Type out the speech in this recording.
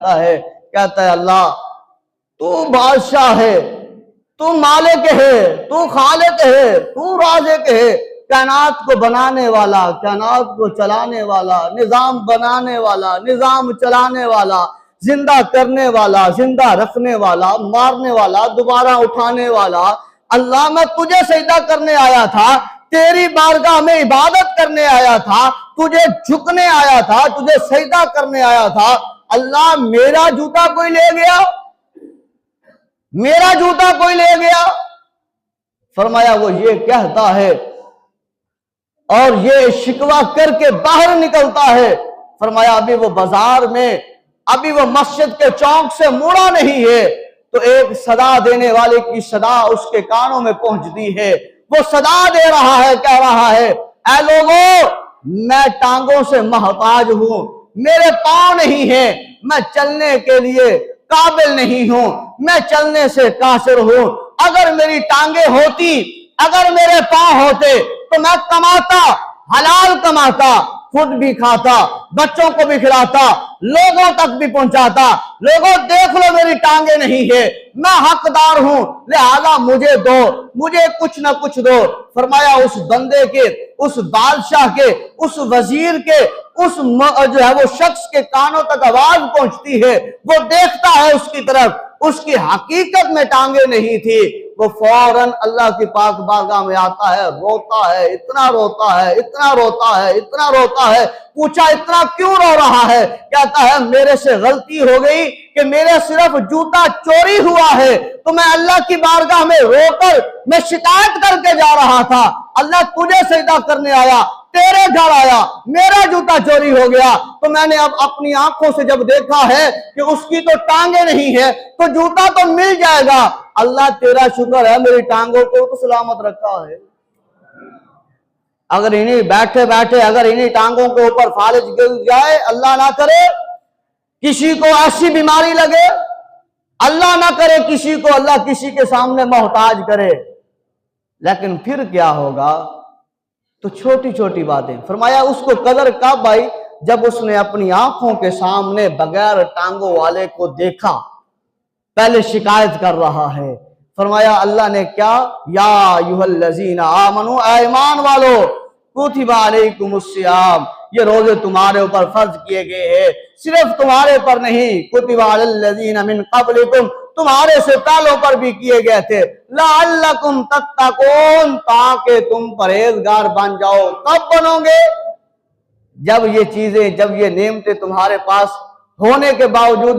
है, कहता है अल्लाह तू बादशाह है, तू मालिक है, तू खालिक है, तू राज़िक है, कायनात को बनाने वाला, कायनात को चलाने वाला, निजाम बनाने वाला, निजाम चलाने वाला, जिंदा करने वाला, जिंदा रखने वाला, मारने वाला, दोबारा उठाने वाला। अल्लाह मैं तुझे सजदा करने आया था, तेरी बारगाह में इबादत करने आया था, तुझे झुकने आया था, तुझे सजदा करने आया था। अल्लाह मेरा जूता कोई ले गया, मेरा जूता कोई ले गया। फरमाया वो ये कहता है और ये शिकवा करके बाहर निकलता है। फरमाया अभी वो बाजार में, अभी वो मस्जिद के चौक से मुड़ा नहीं है तो एक सदा देने वाले की सदा उसके कानों में पहुंचती है। वो सदा दे रहा है, कह रहा है ऐ लोगों मैं टांगों से मोहताज हूं, मेरे पांव नहीं है, मैं चलने के लिए काबिल नहीं हूं, मैं चलने से कासिर हूं। अगर मेरी टांगे होती, अगर मेरे पांव होते तो मैं कमाता, हलाल कमाता, खुद भी खाता, बच्चों को भी खिलाता, लोगों तक भी पहुंचाता। लोगों देख लो मेरी टांगे नहीं है, मैं हकदार हूं, लिहाजा मुझे दो, मुझे कुछ ना कुछ दो। फरमाया उस बंदे के, उस बादशाह के, उस वजीर के, उस जो है वो शख्स के कानों तक आवाज पहुंचती है। वो देखता है उसकी तरफ, उसकी हकीकत में टांगे नहीं थी। वो फौरन अल्लाह की पाक बारगाह में आता है, रोता है, इतना रोता है, इतना रोता है, इतना रोता है। पूछा इतना क्यों रो रहा है? कहता है मेरे से गलती हो गई कि मेरे सिर्फ जूता चोरी हुआ है, तो मैं अल्लाह की बारगाह में रोकर मैं शिकायत करके जा रहा था। अल्लाह तुझे सजदा करने आया, तेरे घर आया, मेरा जूता चोरी हो गया, तो मैंने अब अपनी आंखों से जब देखा है कि उसकी तो टांगे नहीं है तो जूता तो मिल जाएगा। अल्लाह तेरा शुक्र है मेरी टांगों को तो सलामत रखा है। अगर इन्हीं बैठे बैठे अगर इन्हीं टांगों के ऊपर फालिज गिर जाए, अल्लाह ना करे किसी को ऐसी बीमारी लगे, अल्लाह ना करे किसी को अल्लाह किसी के सामने मोहताज करे, लेकिन फिर क्या होगा? तो छोटी छोटी बातें। फरमाया उसको कदर कब आई? जब उसने अपनी आंखों के सामने बगैर टांगों वाले को देखा, पहले शिकायत कर रहा है। फरमाया अल्लाह ने क्या, या अय्युहल्लज़ीना आमनू, ईमान वालो, कुतिबा अलैकुमुस्सियाम, ये रोजे तुम्हारे ऊपर फर्ज किए गए हैं। सिर्फ तुम्हारे पर नहीं, कुतिबा अलल्लज़ीना मिन क़ब्लिकुम, तुम्हारे से पहलों पर भी किए गए थे। लअल्लकुम तत्तकून, ताकि तुम परहेजगार बन जाओ। कब बनोगे? जब ये चीजें, जब ये नेमतें तुम्हारे पास होने के बावजूद